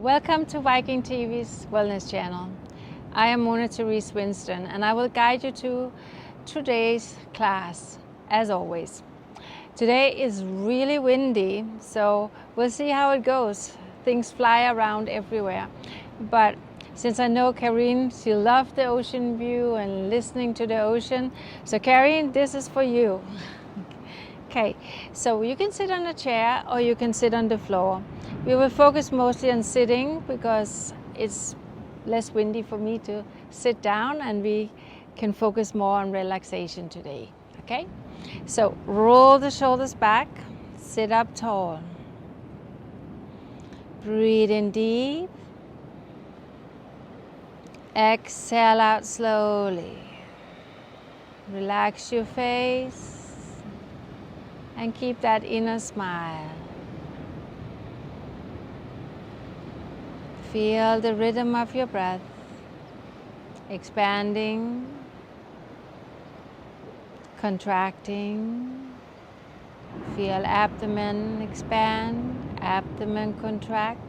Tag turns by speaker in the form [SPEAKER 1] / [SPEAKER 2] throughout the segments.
[SPEAKER 1] Welcome to Viking.TV's Wellness Channel. I am Mona Therese Winston and I will guide you to today's class, as always. Today is really windy, so we'll see how it goes. Things fly around everywhere. But since I know Karine, she loves the ocean view and listening to the ocean. So Karine, this is for you. Okay, so you can sit on a chair or you can sit on the floor. We will focus mostly on sitting because it's less windy for me to sit down, and we can focus more on relaxation today. Okay, so roll the shoulders back, sit up tall. Breathe in deep. Exhale out slowly. Relax your face and keep that inner smile. Feel the rhythm of your breath, expanding, contracting. Feel abdomen expand, abdomen contract.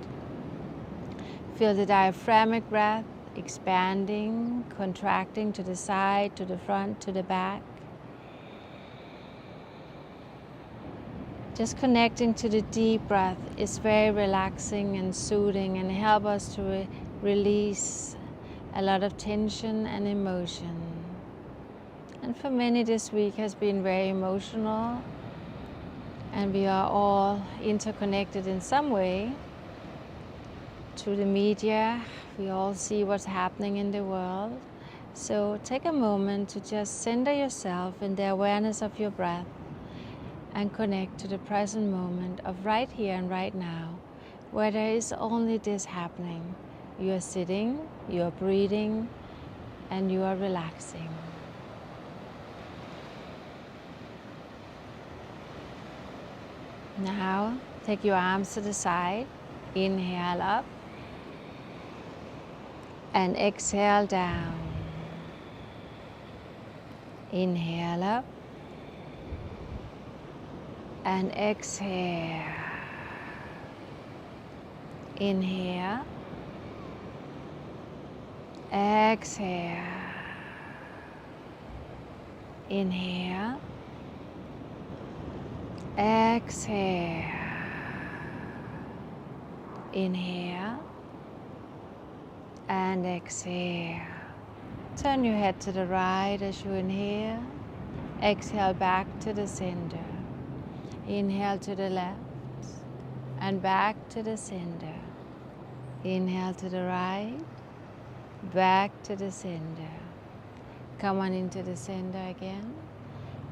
[SPEAKER 1] Feel the diaphragmatic breath expanding, contracting to the side, to the front, to the back. Just connecting to the deep breath is very relaxing and soothing and help us to release a lot of tension and emotion. And for many, this week has been very emotional, and we are all interconnected in some way. Through the media, we all see what's happening in the world. So take a moment to just center yourself in the awareness of your breath and connect to the present moment of right here and right now, where there is only this happening. You are sitting, you are breathing, and you are relaxing. Now, take your arms to the side, inhale up, and exhale down. Inhale up, and exhale. Inhale, exhale. Inhale, exhale. Inhale and exhale. Turn your head to the right as you inhale. Exhale back to the center. Inhale to the left and back to the center. Inhale to the right, back to the center. Come on into the center again.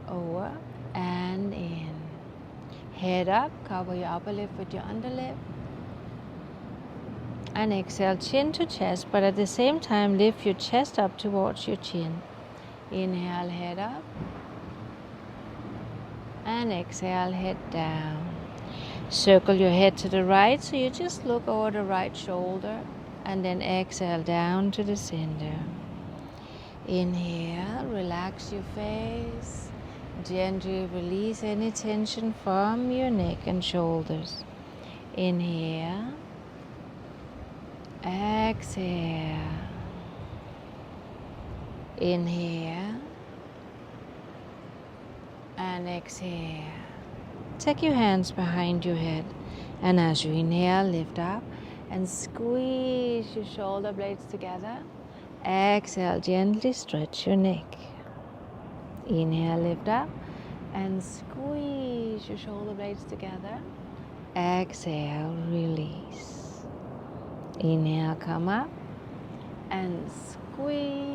[SPEAKER 1] Over and in. Head up, cover your upper lip with your underlip. And exhale, chin to chest, but at the same time lift your chest up towards your chin. Inhale, head up. And exhale, head down. Circle your head to the right, so you just look over the right shoulder, and then exhale down to the center. Inhale, relax your face. Gently release any tension from your neck and shoulders. Inhale. Exhale. Inhale. And exhale. Take your hands behind your head, and as you inhale, lift up and squeeze your shoulder blades together. Exhale, gently stretch your neck. Inhale, lift up and squeeze your shoulder blades together. Exhale, release. Inhale, come up and squeeze.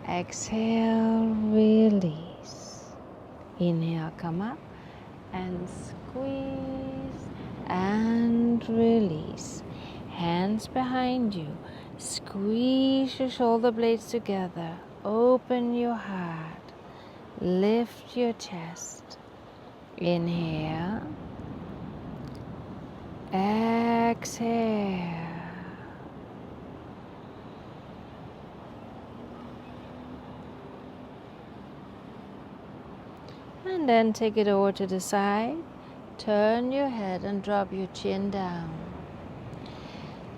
[SPEAKER 1] Exhale, release. Inhale, come up and squeeze and release. Hands behind you. Squeeze your shoulder blades together. Open your heart. Lift your chest. Inhale. Exhale. And then take it over to the side. Turn your head and drop your chin down.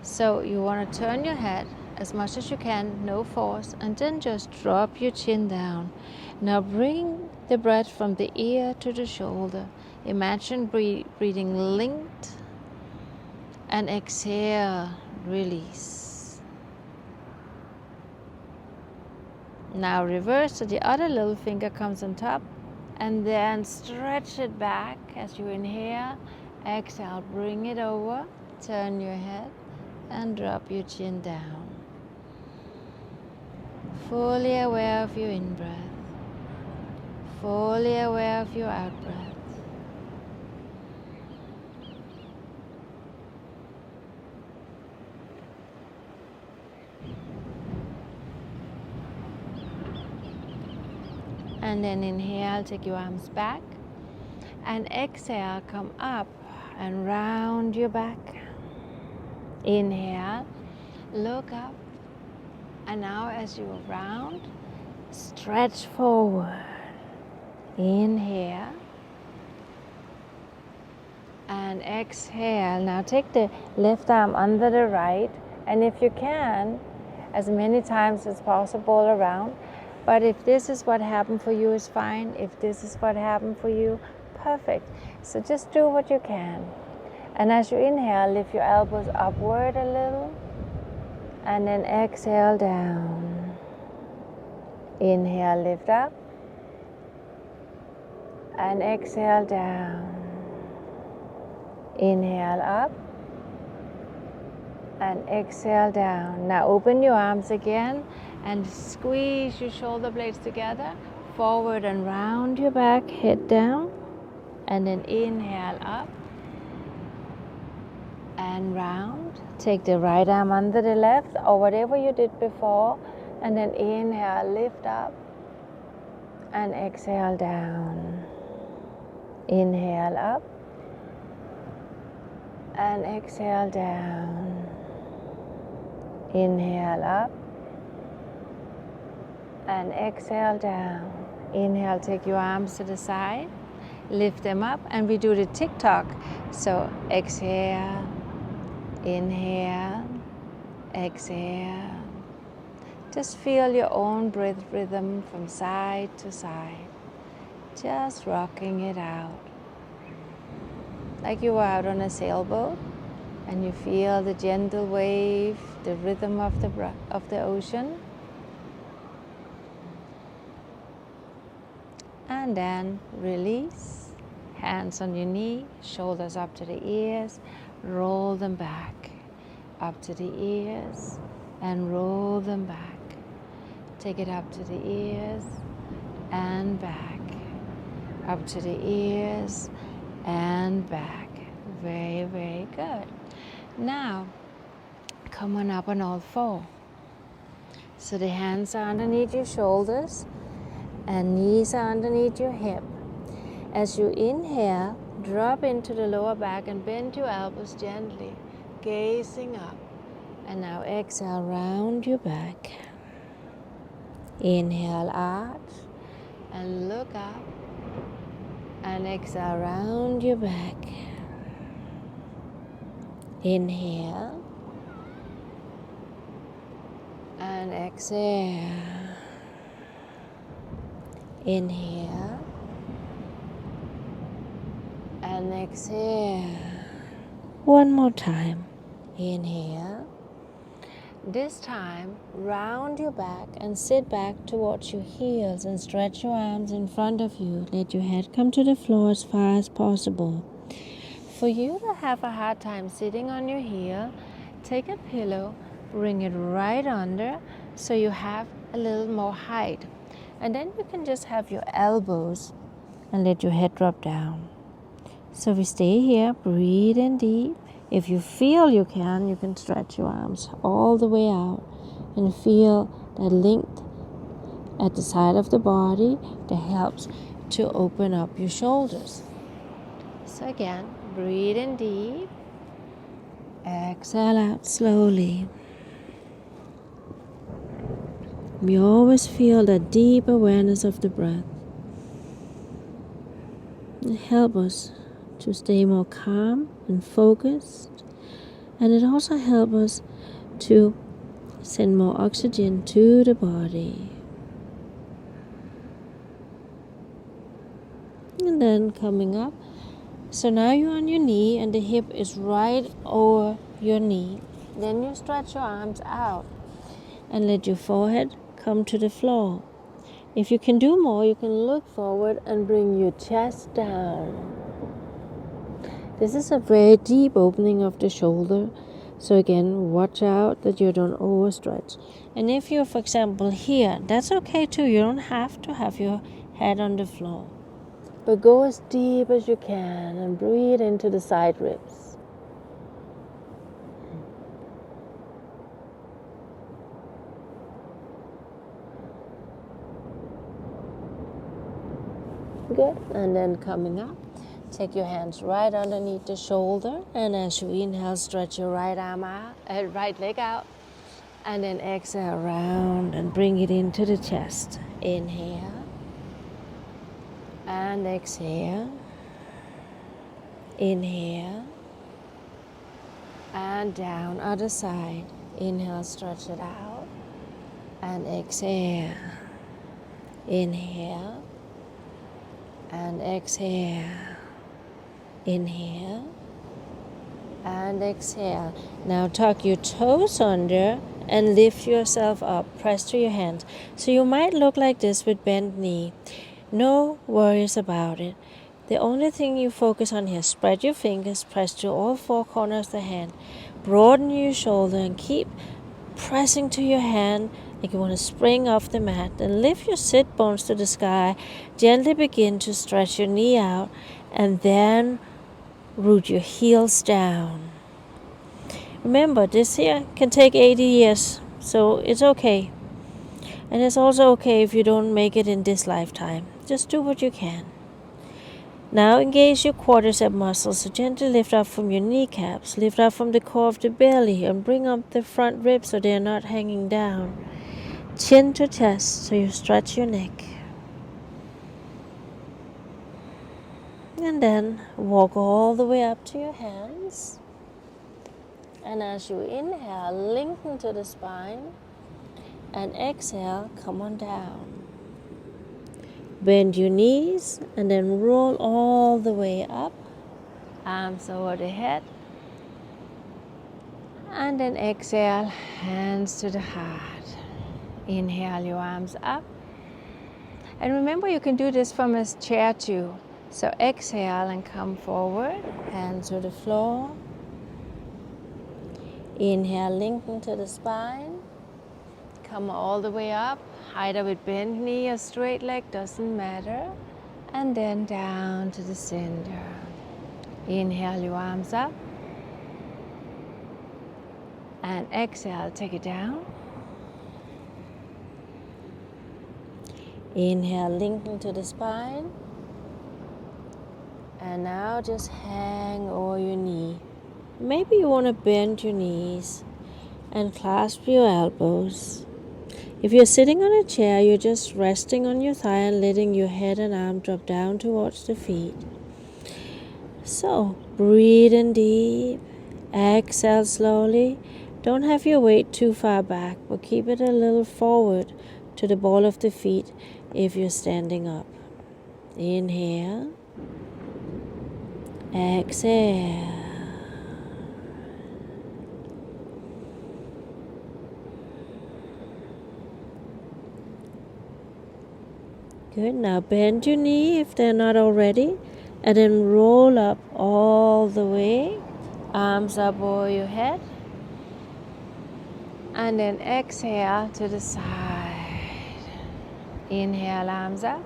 [SPEAKER 1] So you want to turn your head as much as you can, no force, and then just drop your chin down. Now bring the breath from the ear to the shoulder. Imagine breathing linked, and exhale, release. Now reverse so the other little finger comes on top, and then stretch it back as you inhale. Exhale, bring it over, turn your head and drop your chin down. Fully aware of your in-breath, fully aware of your out-breath. And then inhale, take your arms back, and exhale, come up and round your back. Inhale, look up, and now as you round, stretch forward. Inhale and exhale. Now take the left arm under the right, and if you can, as many times as possible around. But if this is what happened for you, is fine. If this is what happened for you, perfect. So just do what you can. And as you inhale, lift your elbows upward a little, and then exhale down. Inhale, lift up, and exhale down. Inhale up, and exhale down. Now open your arms again and squeeze your shoulder blades together, forward and round your back, head down, and then inhale up and round. Take the right arm under the left, or whatever you did before, and then inhale, lift up, and exhale down. Inhale up, and exhale down. Inhale up, and exhale down. Inhale, take your arms to the side, lift them up, and we do the tick-tock. So exhale, inhale, exhale. Just feel your own breath rhythm from side to side, just rocking it out. Like you were out on a sailboat and you feel the gentle wave, the rhythm of the ocean. And then release, hands on your knee, shoulders up to the ears, roll them back, up to the ears, and roll them back. Take it up to the ears and back, up to the ears and back. Very, very good. Now, come on up on all four. So the hands are underneath your shoulders and knees are underneath your hip. As you inhale, drop into the lower back and bend your elbows gently, gazing up. And now exhale, round your back. Inhale, arch, and look up. And exhale, round your back. Inhale, and exhale. Inhale, and exhale. One more time. Inhale. This time, round your back and sit back towards your heels and stretch your arms in front of you. Let your head come to the floor as far as possible. For you to have a hard time sitting on your heel, take a pillow, bring it right under so you have a little more height. And then you can just have your elbows and let your head drop down. So we stay here, breathe in deep. If you feel you can stretch your arms all the way out and feel that length at the side of the body that helps to open up your shoulders. So again, breathe in deep. Exhale out slowly. We always feel that deep awareness of the breath. It helps us to stay more calm and focused
[SPEAKER 2] And it also helps us to send more oxygen to the body. And then coming up. So now you're on your knee and the hip is right over your knee. Then you stretch your arms out and let your forehead come to the floor. If you can do more, you can look forward and bring your chest down. This is a very deep opening of the shoulder. So again, watch out that you don't overstretch. And if you're, for example, here, that's okay too. You don't have to have your head on the floor. But go as deep as you can and breathe into the side ribs. Good. And then coming up, take your hands right underneath the shoulder. And as you inhale, stretch your right arm out, right leg out. And then exhale around and bring it into the chest. Inhale. And exhale. Inhale. And down, other side. Inhale, stretch it out. And exhale. Inhale. And exhale. Inhale. And exhale. Now tuck your toes under and lift yourself up. Press to your hands. So you might look like this with bent knee. No worries about it. The only thing you focus on here, spread your fingers, press to all four corners of the hand. Broaden your shoulder and keep pressing to your hand like you want to spring off the mat. And lift your sit bones to the sky. Gently begin to stretch your knee out and then root your heels down. Remember, this here can take 80 years, so it's okay. And it's also okay if you don't make it in this lifetime. Just do what you can. Now engage your quadricep muscles, so gently lift up from your kneecaps, lift up from the core of the belly, and bring up the front ribs so they're not hanging down. Chin to chest, so you stretch your neck. And then walk all the way up to your hands. And as you inhale, lengthen to the spine. And exhale, come on down. Bend your knees and then roll all the way up. Arms over the head. And then exhale, hands to the heart. Inhale your arms up. And remember, you can do this from a chair too. So exhale and come forward, hands to the floor. Inhale, lengthen to the spine. Come all the way up, either with bent knee or straight leg, doesn't matter. And then down to the center. Inhale your arms up. And exhale, take it down. Inhale, lengthen to the spine. And now just hang over your knee. Maybe you want to bend your knees and clasp your elbows. If you're sitting on a chair, you're just resting on your thigh and letting your head and arm drop down towards the feet. So, breathe in deep. Exhale slowly. Don't have your weight too far back, but keep it a little forward to the ball of the feet if you're standing up. Inhale. Exhale. Good. Now bend your knee if they're not already, and then roll up all the way. Arms up over your head. And then exhale to the side. Inhale, arms up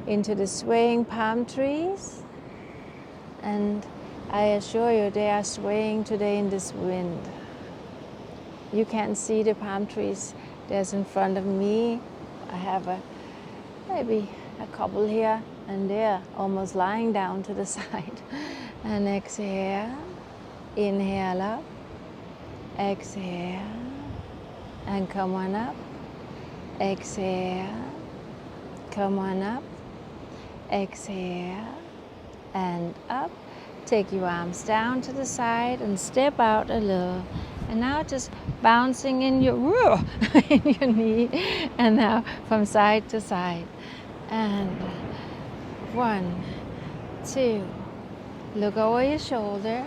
[SPEAKER 2] into the swaying palm trees. And I assure you, they are swaying today in this wind. You can't see the palm trees. There's in front of me. I have maybe a couple here, and they're almost lying down to the side. And exhale. Inhale up. Exhale. And come on up. Exhale. Come on up. Exhale. And up.
[SPEAKER 1] Take your arms down to the side and step out a little. And now just bouncing in your in your knee. And now from side to side. And 1, 2. Look over your shoulder.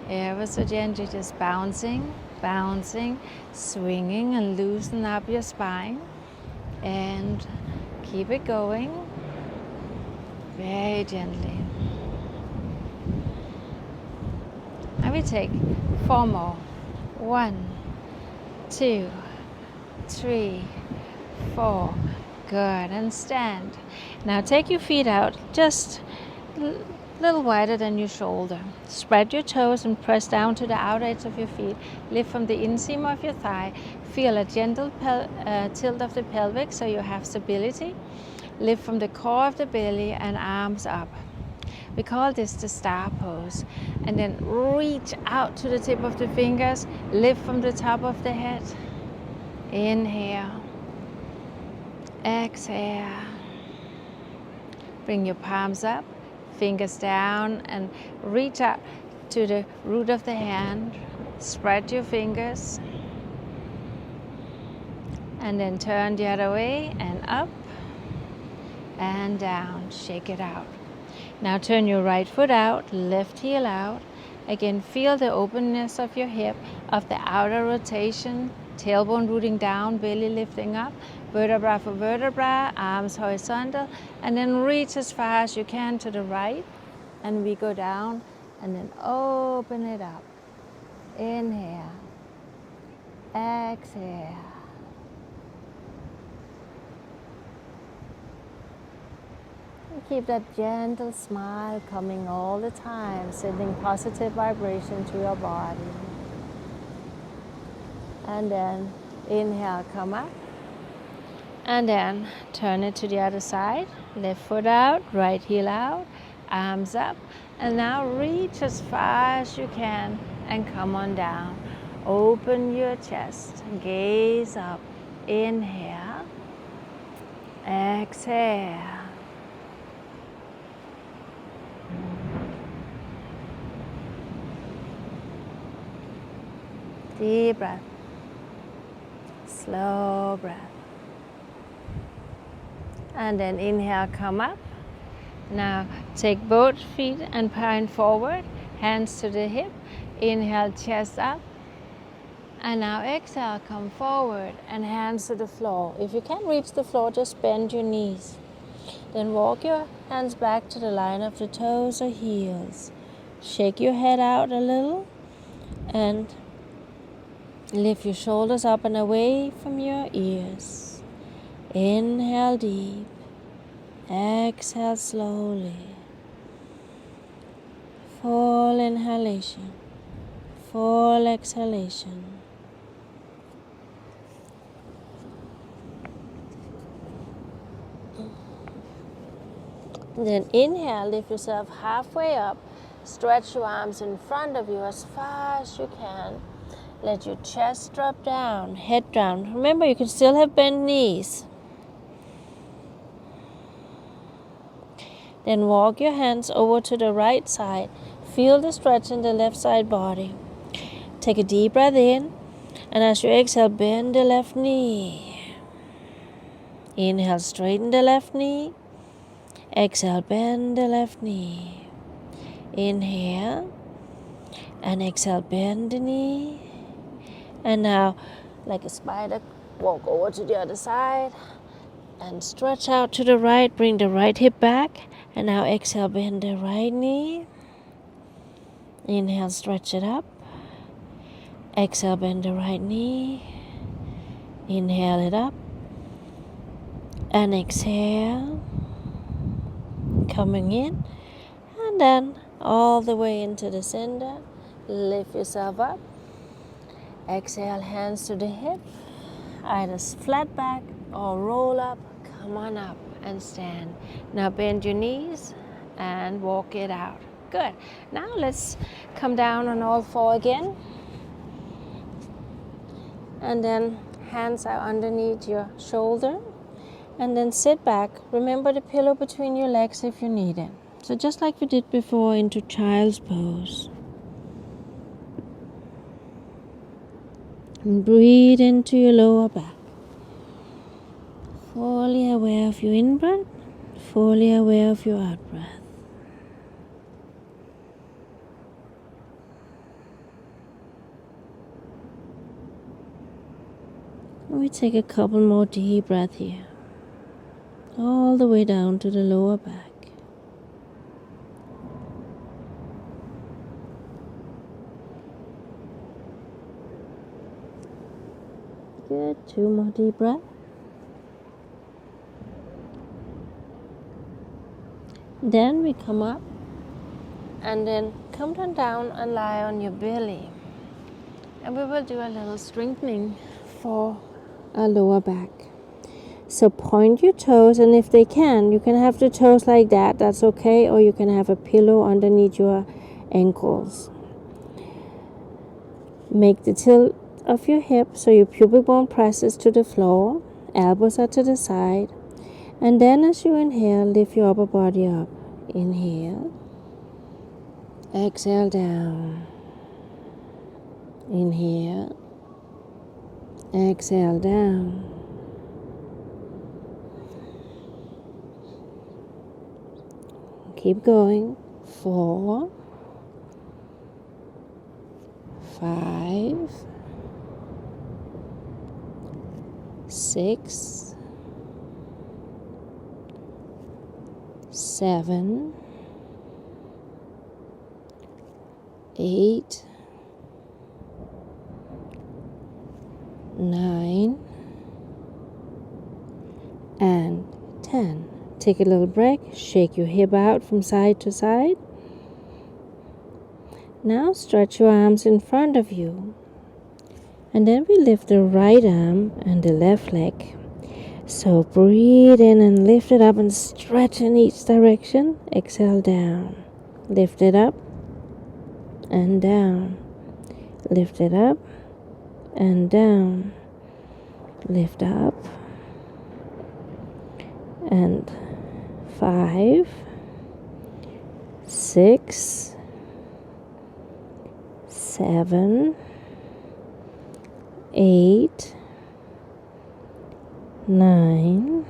[SPEAKER 1] Ever so gently, just bouncing, bouncing, swinging, and loosen up your spine. And keep it going. Very gently. Now we take 4 more. 1, 2, 3, 4. Good. And stand. Now take your feet out just a little wider than your shoulder. Spread your toes and press down to the outer edge of your feet. Lift from the inseam of your thigh. Feel a gentle tilt of the pelvic so you have stability. Lift from the core of the belly and arms up. We call this the star pose. And then reach out to the tip of the fingers. Lift from the top of the head. Inhale. Exhale. Bring your palms up, fingers down, and reach out to the root of the hand. Spread your fingers. And then turn the other way and up and down. Shake it out. Now turn your right foot out, left heel out. Again, feel the openness of your hip, of the outer rotation, tailbone rooting down, belly lifting up, vertebra for vertebra, arms horizontal, and then reach as far as you can to the right. And we go down and then open it up. Inhale. Exhale. Keep that gentle smile coming all the time, sending positive vibration to your body. And then inhale, come up. And then turn it to the other side. Left foot out, right heel out, arms up. And now reach as far as you can and come on down. Open your chest, gaze up. Inhale. Exhale. Deep breath, slow breath. And then inhale, come up. Now take both feet and point forward, hands to the hip. Inhale, chest up. And now exhale, come forward and hands to the floor. If you can't reach the floor, just bend your knees. Then walk your hands back to the line of the toes or heels. Shake your head out a little and lift your shoulders up and away from your ears. Inhale deep. Exhale slowly. Full inhalation. Full exhalation. Then inhale, lift yourself halfway up. Stretch your arms in front of you as far as you can. Let your chest drop down, head down. Remember, you can still have bent knees. Then walk your hands over to the right side. Feel the stretch in the left side body. Take a deep breath in. And as you exhale, bend the left knee. Inhale, straighten the left knee. Exhale, bend the left knee. Inhale. And exhale, bend the knee. And now, like a spider, walk over to the other side. And stretch out to the right. Bring the right hip back. And now exhale, bend the right knee. Inhale, stretch it up. Exhale, bend the right knee. Inhale it up. And exhale. Coming in. And then all the way into the center. Lift yourself up. Exhale, hands to the hip. Either flat back or roll up. Come on up and stand. Now bend your knees and walk it out. Good. Now let's come down on all four again. And then hands are underneath your shoulder. And then sit back. Remember the pillow between your legs if you need it.
[SPEAKER 2] So just like we did before, into child's pose. And breathe into your lower back. Fully aware of your in-breath, fully aware of your out-breath. And we take a couple more deep breaths here. All the way down to the lower back. Good, 2 more deep breaths. Then we come up and then come down and lie on your belly. And we will do a little strengthening for our lower back. So point your toes, and if they can, you can have the toes like that, that's okay, or you can have a pillow underneath your ankles. Make the tilt of your hip so your pubic bone presses to the floor, elbows are to the side, and then as you inhale, lift your upper body up. Inhale, exhale down, inhale, exhale down. Keep going. 4, 5, 6, 7, 8, 9, and 10. Take a little break, shake your hip out from side to side. Now stretch your arms in front of you. And then we lift the right arm and the left leg. So breathe in and lift it up and stretch in each direction. Exhale down. Lift it up and down. Lift it up and down. Lift up and 5, 6, 7, 8, 9,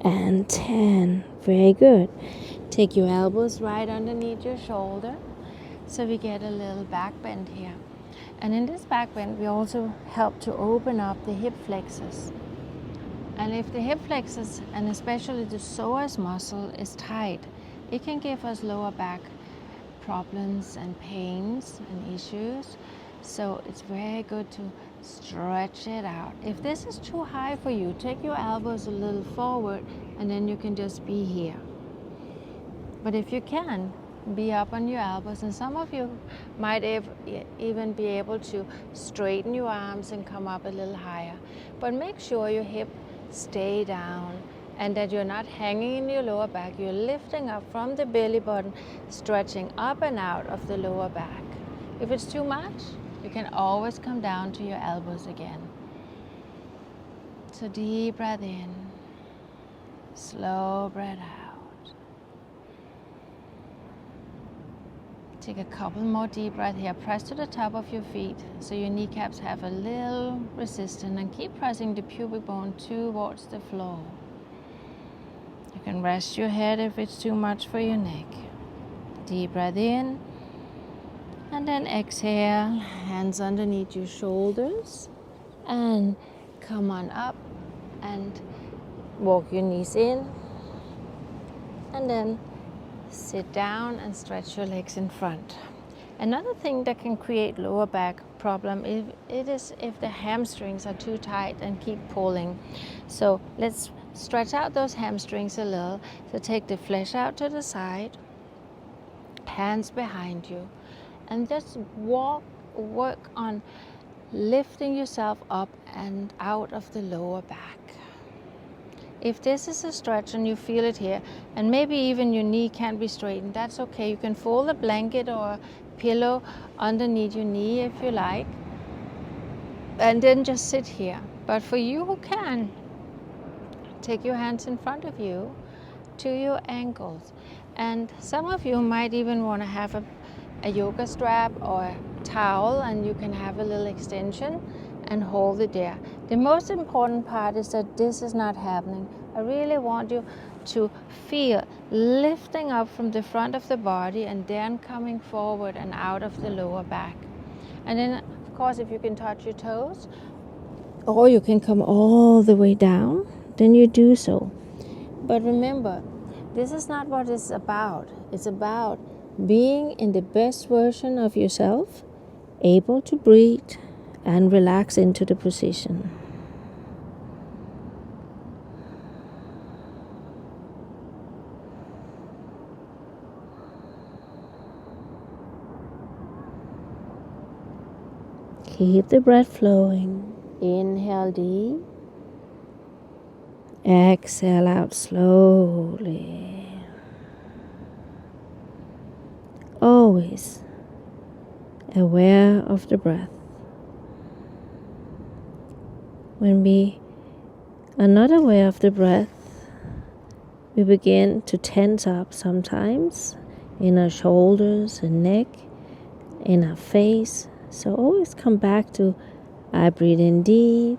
[SPEAKER 2] and 10. Very good. Take your elbows right underneath your shoulder so we get a little back bend here. And in this back bend, we also help to open up the hip flexors. And if the hip flexors, and especially the psoas muscle, is tight, it can give us lower back problems and pains and issues. So it's very good to stretch it out. If this is too high for you, take your elbows a little forward and then you can just be here. But if you can, be up on your elbows, and some of you might even be able to straighten your arms and come up a little higher. But make sure your hip stay down and that you're not hanging in your lower back. You're lifting up from the belly button, stretching up and out of the lower back. If it's too much, you can always come down to your elbows again. So deep breath in, slow breath out. Take a couple more deep breaths here. Press to the top of your feet so your kneecaps have a little resistance, and keep pressing the pubic bone towards the floor. You can rest your head if it's too much for your neck. Deep breath in, and then exhale, hands underneath your shoulders, and come on up and walk your knees in, and then sit down and stretch your legs in front. Another thing that can create lower back problem is if the hamstrings are too tight and keep pulling. So let's stretch out those hamstrings a little. So take the flesh out to the side, hands behind you, and just work on lifting yourself up and out of the lower back. If this is a stretch and you feel it here, and maybe even your knee can't be straightened, that's okay. You can fold a blanket or a pillow underneath your knee if you like, and then just sit here. But for you who can, take your hands in front of you to your ankles.
[SPEAKER 1] And some of you might even want to have a yoga strap or a towel, and you can have a little extension and hold it there. The most important part is that this is not happening. I really want you to feel lifting up from the front of the body and then coming forward and out of the lower back. And then, of course, if you can touch your toes, or you can come all the way down, then you do so. But remember, this is not what it's about. It's about being in the best version of yourself, able to breathe and relax into the position. Keep the breath flowing. Inhale deep. Exhale out slowly. Always aware of the breath. When we are not aware of the breath, we begin to tense up sometimes in our shoulders and neck, in our face. So always come back to I breathe in deep,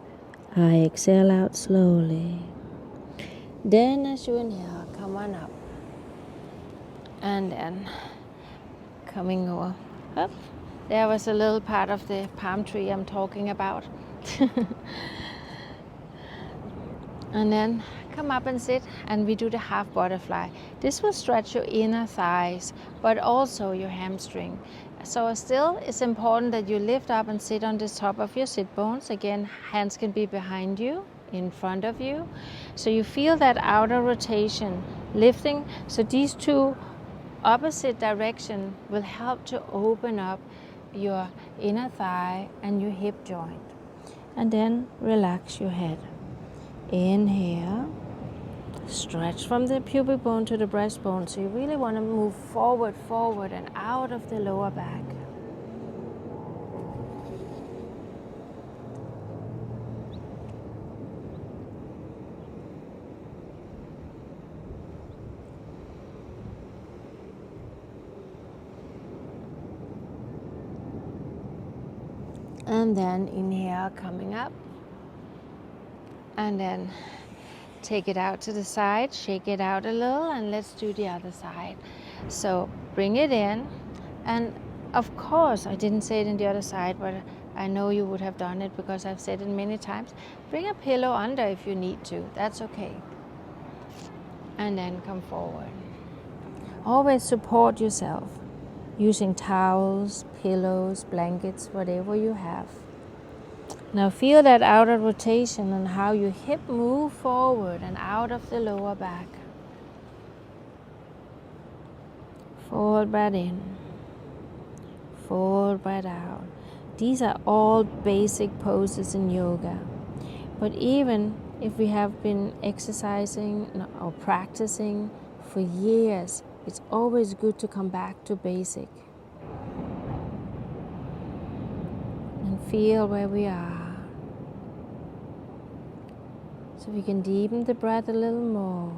[SPEAKER 1] I exhale out slowly. Then as you inhale, come on up. And then coming over up. There was a little part of the palm tree I'm talking about. And then come up and sit, and we do the half butterfly. This will stretch your inner thighs, but also your hamstring. So still, it's important that you lift up and sit on the top of your sit bones. Again, hands can be behind you, in front of you. So you feel that outer rotation, lifting. So these two opposite direction will help to open up your inner thigh and your hip joint. And then relax your head. Inhale. Stretch from the pubic bone to the breastbone. So you really want to move forward and out of the lower back. And then inhale, coming up. And then take it out to the side, shake it out a little, and let's do the other side. So bring it in, and of course, I didn't say it in the other side, but I know you would have done it because I've said it many times. Bring a pillow under if you need to, that's okay. And then come forward. Always support yourself using towels, pillows, blankets, whatever you have. Now feel that outer rotation and how your hip move forward and out of the lower back. Forward breath in, forward breath out. These are all basic poses in yoga. But even if we have been exercising or practicing for years, it's always good to come back to basic. And feel where we are. So we can deepen the breath a little more.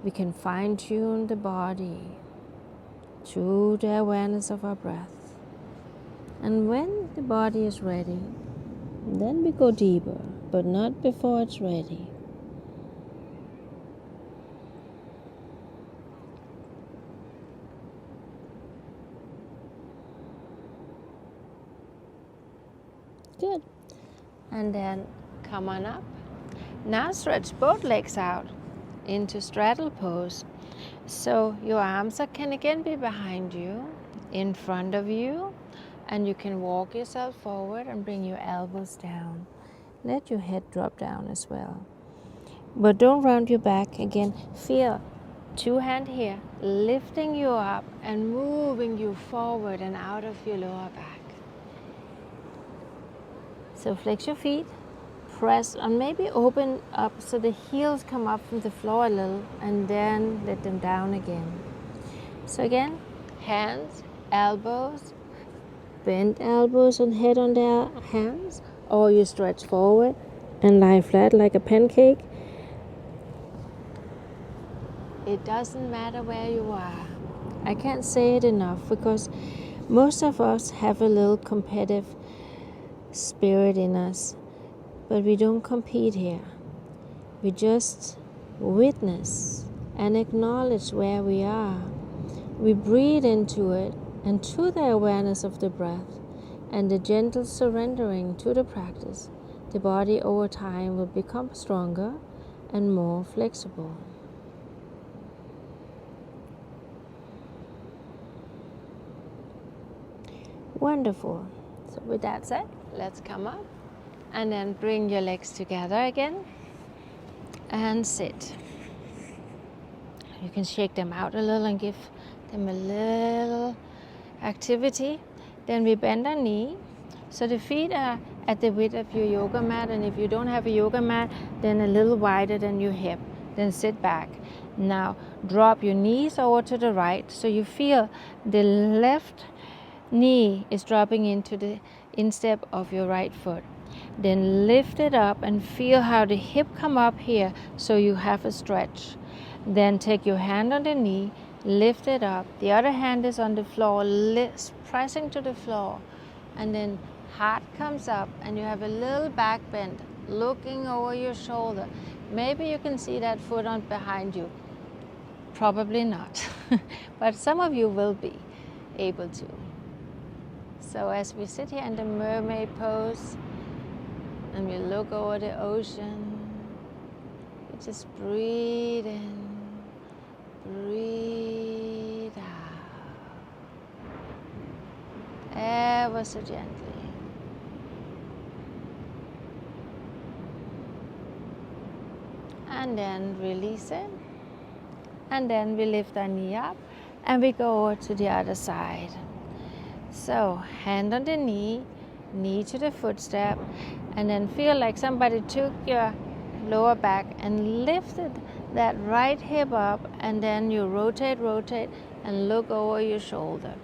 [SPEAKER 1] We can fine-tune the body to the awareness of our breath. And when the body is ready, then we go deeper, but not before it's ready. Good. And then come on up. Now stretch both legs out into straddle pose. So your arms can again be behind you, in front of you, and you can walk yourself forward and bring your elbows down. Let your head drop down as well. But don't round your back. Again, feel two hands here, lifting you up and moving you forward and out of your lower back. So flex your feet. Press and maybe open up so the heels come up from the floor a little, and then let them down again. So again, hands, elbows, bend elbows and head on their hands, or you stretch forward and lie flat like a pancake.
[SPEAKER 2] It doesn't matter where you are. I can't say it enough because most of us have a little competitive spirit in us, but we don't compete here. We just witness and acknowledge where we are. We breathe into it and to the awareness of the breath and the gentle surrendering to the practice. The body over time will become stronger and more flexible. Wonderful. So with that said, let's come up and then bring your legs together again and sit. You can shake them out a little and give them a little activity. Then we bend our knee so the feet are at the width of your yoga mat, and if you don't have a yoga mat, then a little wider than your hip. Then sit back. Now drop your knees over to the right so you feel the left knee is dropping into the instep of your right foot. Then lift it up and feel how the hip come up here so you have a stretch. Then take your hand on the knee, lift it up. The other hand is on the floor, pressing to the floor. And then heart comes up and you have a little back bend, looking over your shoulder. Maybe you can see that foot on behind you. Probably not, but some of you will be able to. So as we sit here in the mermaid pose and we look over the ocean, we just breathe in, breathe out, ever so gently. And then release it. And then we lift our knee up and we go over to the other side. So hand on the knee, knee to the footstep, and then feel like somebody took your lower back and lifted that right hip up, and then you rotate and look over your shoulder.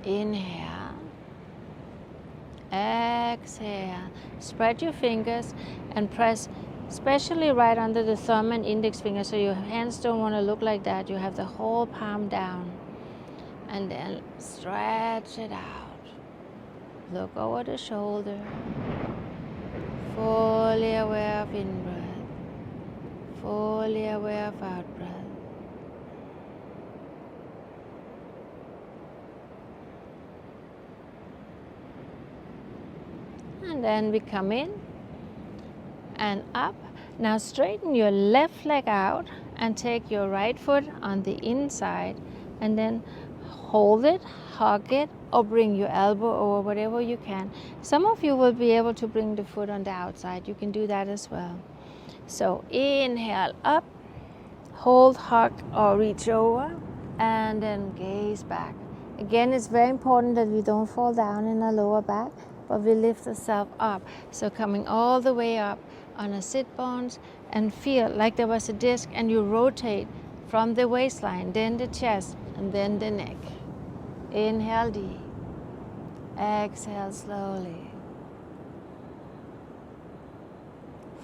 [SPEAKER 2] Inhale, exhale, spread your fingers and press especially right under the thumb and index finger, so your hands don't want to look like that. You have the whole palm down. And then stretch it out. Look over the shoulder. Fully aware of in-breath. Fully aware of out-breath. And then we come in and up. Now straighten your left leg out and take your right foot on the inside and then hold it, hug it, or bring your elbow over, whatever you can. Some of you will be able to bring the foot on the outside. You can do that as well. So inhale up, hold, hug, or reach over, and then gaze back. Again, it's very important that we don't fall down in our lower back, but we lift ourselves up. So coming all the way up on our sit bones and feel like there was a disc, and you rotate from the waistline, then the chest, and then the neck. Inhale deep. Exhale slowly.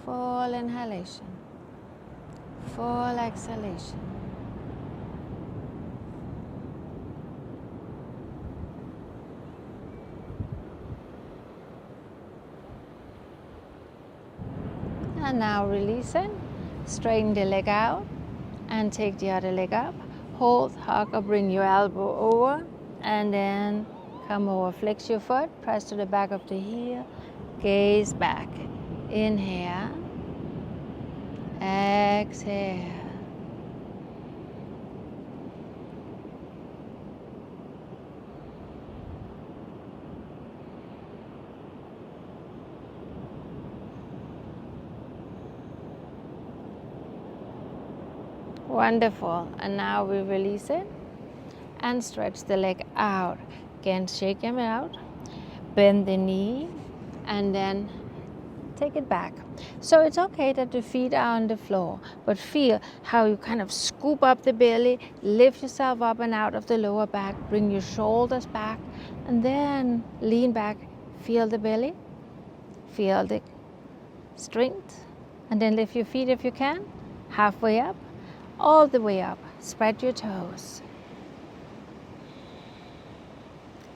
[SPEAKER 2] Full inhalation. Full exhalation. And now release it. Straighten the leg out and take the other leg up. Hold, hug, or bring your elbow over, and then come over. Flex your foot, press to the back of the heel, gaze back. Inhale, exhale. Wonderful. And now we release it and stretch the leg out. Again, shake them out, bend the knee, and then take it back. So it's okay that the feet are on the floor, but feel how you kind of scoop up the belly, lift yourself up and out of the lower back, bring your shoulders back, and then lean back. Feel the belly, feel the strength, and then lift your feet if you can, halfway up,
[SPEAKER 1] all the way up. Spread your toes.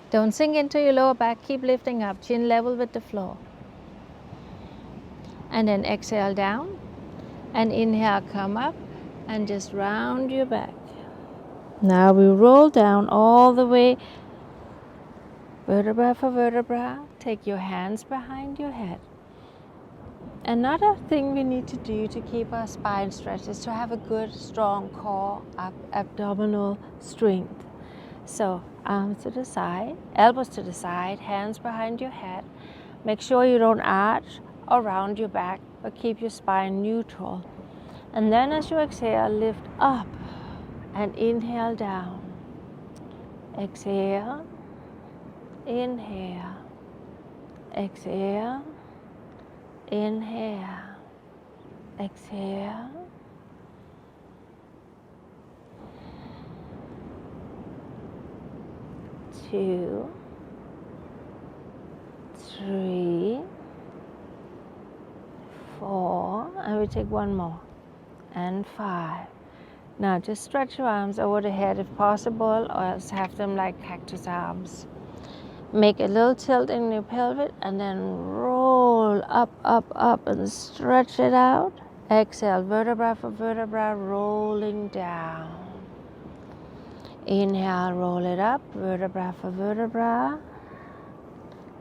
[SPEAKER 1] Don't sink into your lower back. Keep lifting up, chin level with the floor. And then exhale down. And inhale, come up and just round your back. Now we roll down all the way, vertebra for vertebra. Take your hands behind your head. Another thing we need to do to keep our spine stretched is to have a good, strong core, abdominal strength. So arms to the side, elbows to the side, hands behind your head. Make sure you don't arch or round your back, but keep your spine neutral. And then as you exhale, lift up and inhale down. Exhale, inhale, exhale, inhale, exhale. Two, three, four, and we take one more, and 5. Now just stretch your arms over the head if possible, or else have them like cactus arms. Make a little tilt in your pelvis and then roll up, up, up and stretch it out. Exhale, vertebra for vertebra, rolling down. Inhale, roll it up, vertebra for vertebra.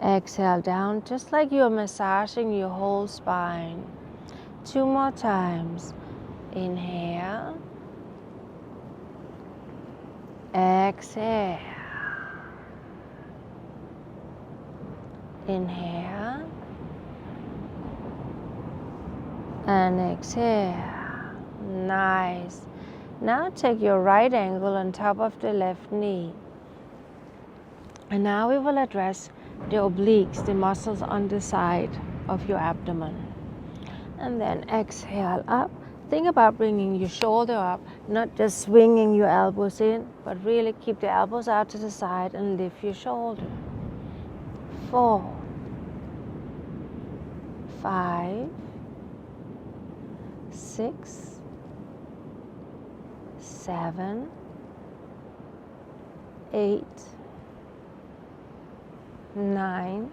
[SPEAKER 1] Exhale down, just like you're massaging your whole spine. 2 more times. Inhale. Exhale. Inhale. And exhale. Nice. Now take your right ankle on top of the left knee. And now we will address the obliques, the muscles on the side of your abdomen. And then exhale up. Think about bringing your shoulder up, not just swinging your elbows in, but really keep the elbows out to the side and lift your shoulder. 4, 5, 6, 7, 8, 9,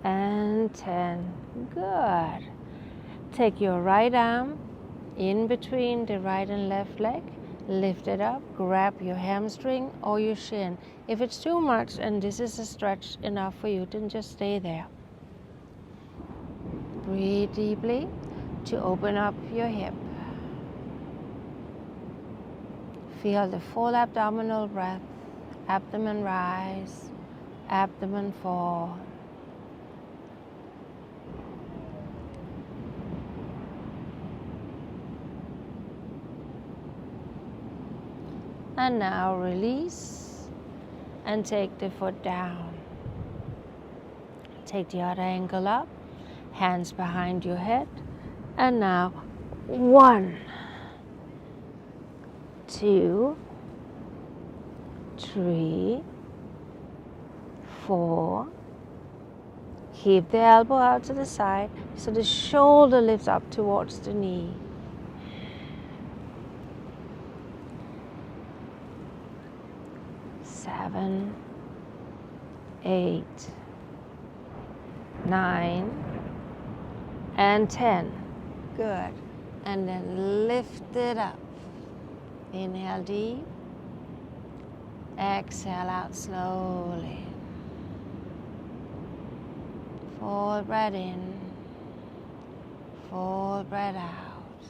[SPEAKER 1] and 10. Good. Take your right arm in between the right and left leg, lift it up, grab your hamstring or your shin. If it's too much and this is a stretch enough for you, then just stay there. Breathe deeply to open up your hip. Feel the full abdominal breath, abdomen rise, abdomen fall. And now release and take the foot down. Take the other ankle up, hands behind your head. And now 1, 2, 3, 4. Keep the elbow out to the side so the shoulder lifts up towards the knee. 7, 8, 9, and 10. Good. And then lift it up. Inhale deep. Exhale out slowly. Full breath in. Full breath out.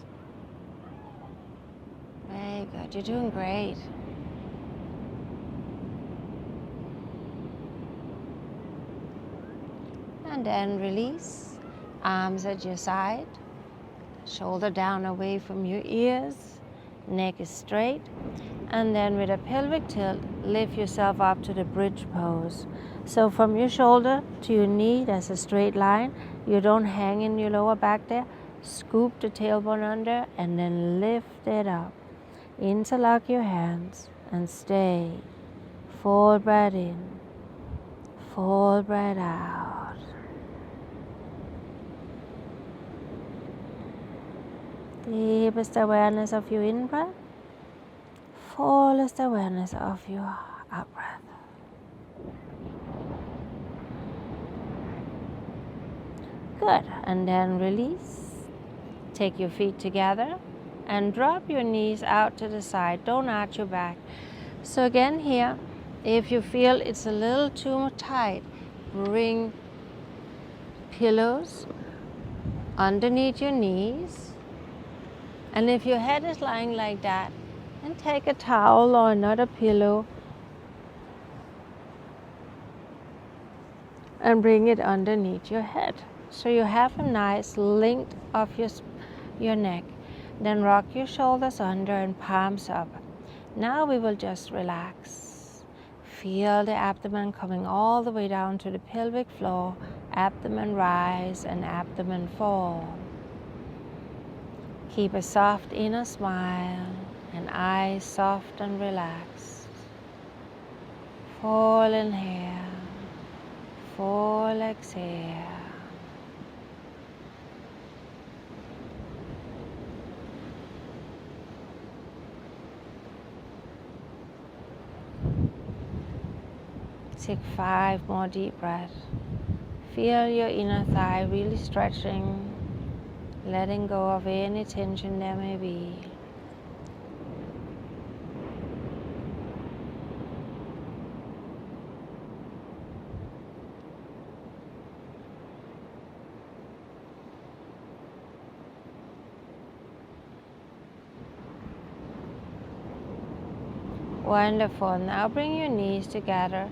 [SPEAKER 1] Very good. You're doing great. And then release. Arms at your side. Shoulder down away from your ears. Neck is straight. And then with a pelvic tilt, lift yourself up to the bridge pose. So from your shoulder to your knee, there's a straight line. You don't hang in your lower back there. Scoop the tailbone under and then lift it up. Interlock your hands and stay. Full breath in. Full breath out.
[SPEAKER 2] Deepest awareness of your in-breath, fullest awareness of your out-breath. Good, and then release. Take your feet together and drop your knees out to the side. Don't arch your back. So again here, if you feel it's a little too tight, bring pillows underneath your knees. And if your head is lying like that, then take a towel or another pillow and bring it underneath your head. So you have a nice length of your neck. Then rock your shoulders under and palms up. Now we will just relax. Feel the abdomen coming all the way down to the pelvic floor. Abdomen rise and abdomen fall. Keep a soft inner smile and eyes soft and relaxed. Full inhale, full exhale. Take 5 more deep breaths. Feel your inner thigh really stretching, letting go of any tension there may be. Wonderful. Now bring your knees together.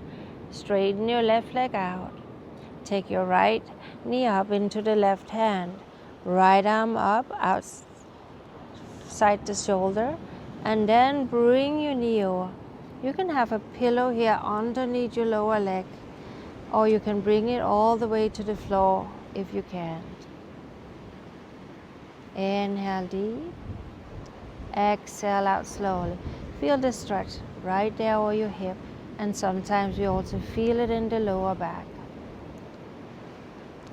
[SPEAKER 2] Straighten your left leg out. Take your right knee up into the left hand. Right arm up outside the shoulder. And then bring your knee over. You can have a pillow here underneath your lower leg. Or you can bring it all the way to the floor if you can. Inhale deep. Exhale out slowly. Feel the stretch right there over your hip. And sometimes you also feel it in the lower back.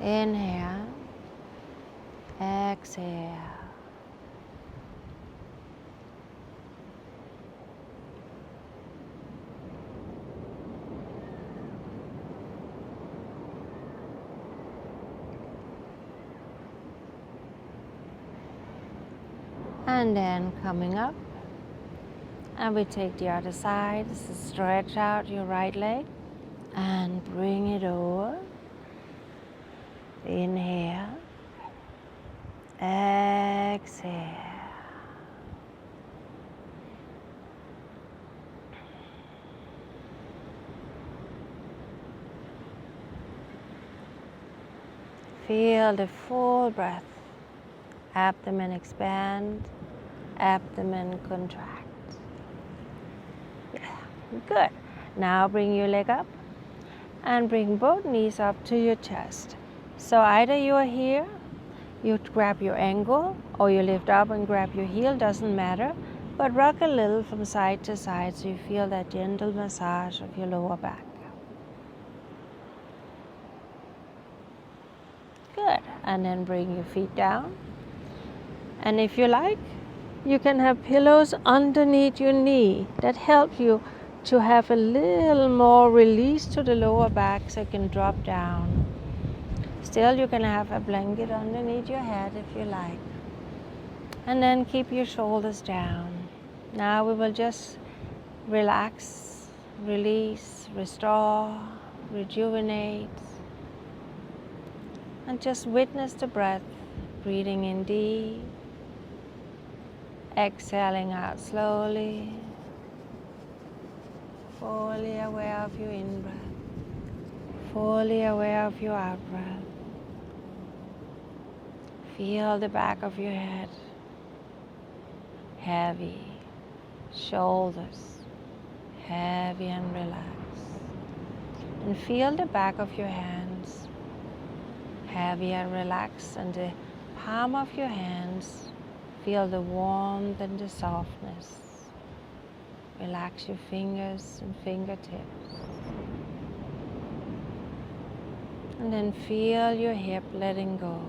[SPEAKER 2] Inhale, exhale. And then coming up. And we take the other side. So stretch out your right leg and bring it over. Inhale. Exhale. Feel the full breath. Abdomen expand, abdomen contract. Good. Now bring your leg up and bring both knees up to your chest. So either you are here, you grab your ankle, or you lift up and grab your heel, doesn't matter. But rock a little from side to side so you feel that gentle massage of your lower back. Good. And then bring your feet down. And if you like, you can have pillows underneath your knee that help you to have a little more release to the lower back so you can drop down. Still, you can have a blanket underneath your head if you like. And then keep your shoulders down. Now we will just relax, release, restore, rejuvenate. And just witness the breath, breathing in deep, exhaling out slowly. Fully aware of your in-breath, fully aware of your out-breath. Feel the back of your head, heavy, shoulders, heavy and relaxed. And feel the back of your hands, heavy and relaxed, and the palm of your hands, feel the warmth and the softness. Relax your fingers and fingertips. And then feel your hip letting go.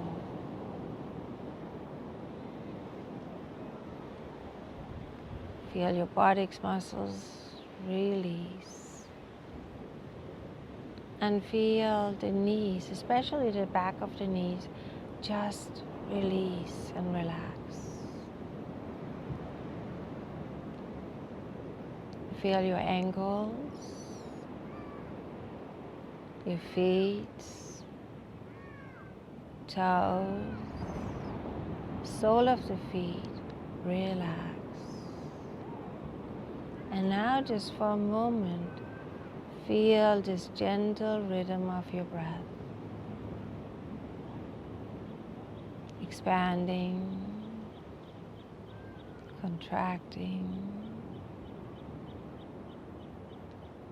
[SPEAKER 1] Feel your body's muscles release. And feel the knees, especially the back of the knees, just release and relax. Feel your ankles, your feet, toes, sole of the feet, relax. And now just for a moment, feel this gentle rhythm of your breath. Expanding, contracting,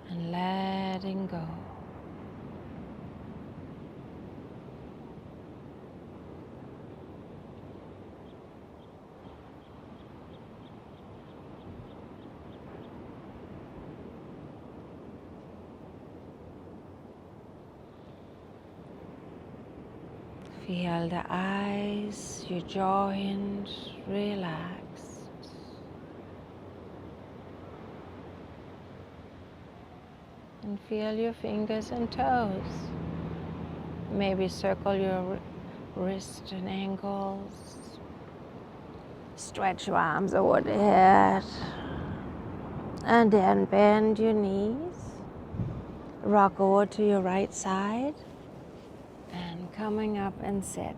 [SPEAKER 1] and letting go. Feel the eyes, your jaw hinge relaxed. And feel your fingers and toes. Maybe circle your wrists and ankles. Stretch your arms over the head. And then bend your knees. Rock over to your right side. And coming up and sit.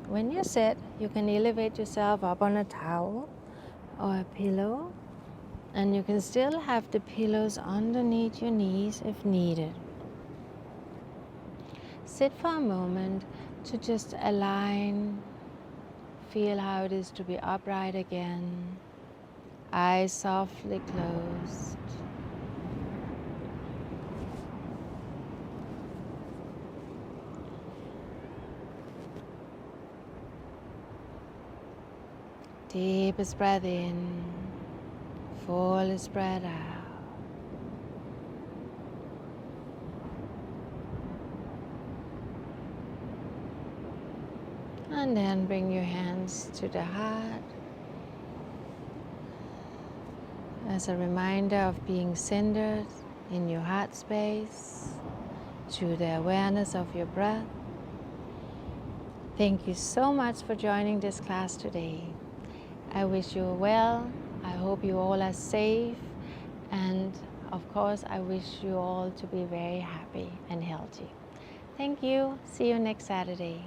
[SPEAKER 1] When you sit, you can elevate yourself up on a towel or a pillow. And you can still have the pillows underneath your knees if needed. Sit for a moment to just align, feel how it is to be upright again, eyes softly closed. Deepest breath in, fullest breath out. And then bring your hands to the heart as a reminder of being centered in your heart space through the awareness of your breath. Thank you so much for joining this class today. I wish you well. I hope you all are safe. And of course, I wish you all to be very happy and healthy. Thank you. See you next Saturday.